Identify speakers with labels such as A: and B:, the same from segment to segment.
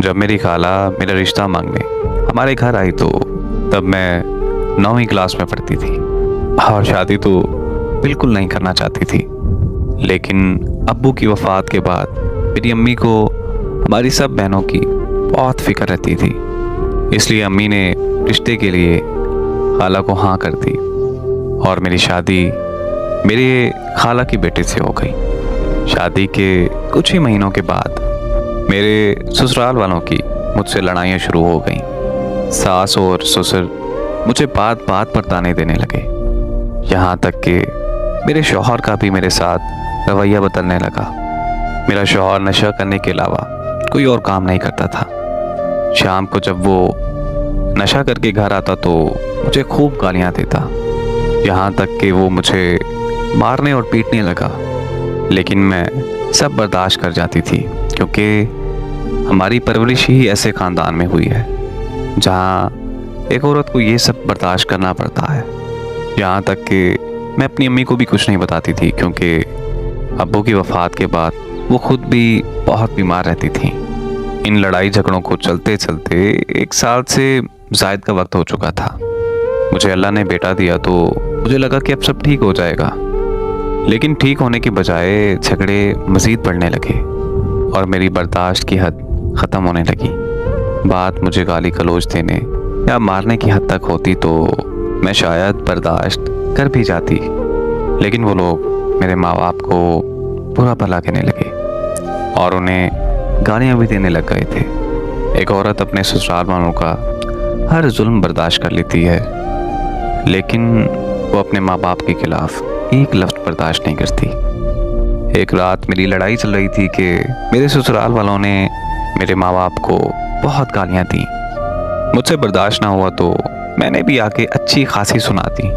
A: जब मेरी खाला मेरा रिश्ता मांगने हमारे घर आई तो तब मैं 9वीं क्लास में पढ़ती थी और शादी तो बिल्कुल नहीं करना चाहती थी। लेकिन अब्बू की वफ़ात के बाद मेरी अम्मी को हमारी सब बहनों की बहुत फिक्र रहती थी, इसलिए अम्मी ने रिश्ते के लिए खाला को हाँ कर दी और मेरी शादी मेरे खाला की बेटे से हो गई। शादी के कुछ ही महीनों के बाद मेरे ससुराल वालों की मुझसे लड़ाइयाँ शुरू हो गईं। सास और ससुर मुझे बात बात पर ताने देने लगे, यहाँ तक कि मेरे शौहर का भी मेरे साथ रवैया बदलने लगा। मेरा शौहर नशा करने के अलावा कोई और काम नहीं करता था। शाम को जब वो नशा करके घर आता तो मुझे खूब गालियाँ देता, यहाँ तक कि वो मुझे मारने और पीटने लगा। लेकिन मैं सब बर्दाश्त कर जाती थी, क्योंकि हमारी परवरिश ही ऐसे ख़ानदान में हुई है जहाँ एक औरत को ये सब बर्दाश्त करना पड़ता है। यहाँ तक कि मैं अपनी अम्मी को भी कुछ नहीं बताती थी, क्योंकि अब्बू की वफ़ात के बाद वो खुद भी बहुत बीमार रहती थी। इन लड़ाई झगड़ों को चलते चलते 1 साल से ज़ायद का वक्त हो चुका था। मुझे अल्लाह ने बेटा दिया तो मुझे लगा कि अब सब ठीक हो जाएगा, लेकिन ठीक होने के बजाय झगड़े मज़ीद बढ़ने लगे और मेरी बर्दाश्त की हद ख़त्म होने लगी। बात मुझे गाली गलौज देने या मारने की हद तक होती तो मैं शायद बर्दाश्त कर भी जाती, लेकिन वो लोग मेरे माँ बाप को बुरा भला कहने लगे और उन्हें गालियाँ भी देने लग गए थे। एक औरत अपने ससुराल वालों का हर जुल्म बर्दाश्त कर लेती है, लेकिन वो अपने माँ बाप के खिलाफ एक लफ्ज़ बर्दाश्त नहीं करती। एक रात मेरी लड़ाई चल रही थी कि मेरे ससुराल वालों ने मेरे माँ बाप को बहुत गालियाँ दी। मुझसे बर्दाश्त ना हुआ तो मैंने भी आके अच्छी खासी सुना दी,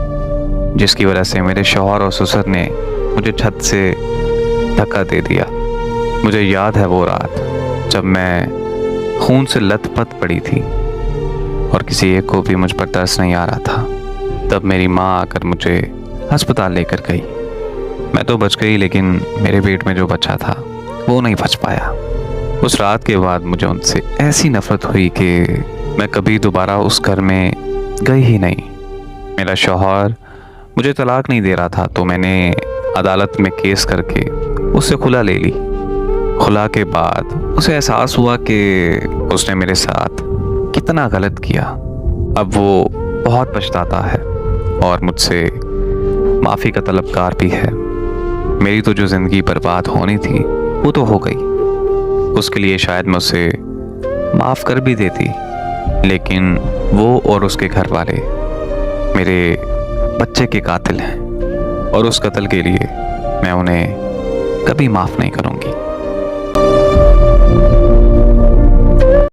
A: जिसकी वजह से मेरे शौहर और ससुर ने मुझे छत से धक्का दे दिया। मुझे याद है वो रात जब मैं खून से लथपथ पड़ी थी और किसी एक को भी मुझ पर तरस नहीं आ रहा था। तब मेरी माँ आकर मुझे अस्पताल लेकर गई। मैं तो बच गई, लेकिन मेरे पेट में जो बच्चा था वो नहीं बच पाया। उस रात के बाद मुझे उनसे ऐसी नफ़रत हुई कि मैं कभी दोबारा उस घर में गई ही नहीं। मेरा शौहर मुझे तलाक नहीं दे रहा था तो मैंने अदालत में केस करके उससे खुला ले ली। खुला के बाद उसे एहसास हुआ कि उसने मेरे साथ कितना गलत किया। अब वो बहुत पछताता है और मुझसे माफ़ी का तलबगार भी है। मेरी तो जो ज़िंदगी बर्बाद होनी थी वो तो हो गई, उसके लिए शायद मैं उसे माफ़ कर भी देती, लेकिन वो और उसके घर वाले मेरे बच्चे के कातिल हैं और उस कत्ल के लिए मैं उन्हें कभी माफ़ नहीं करूँगी।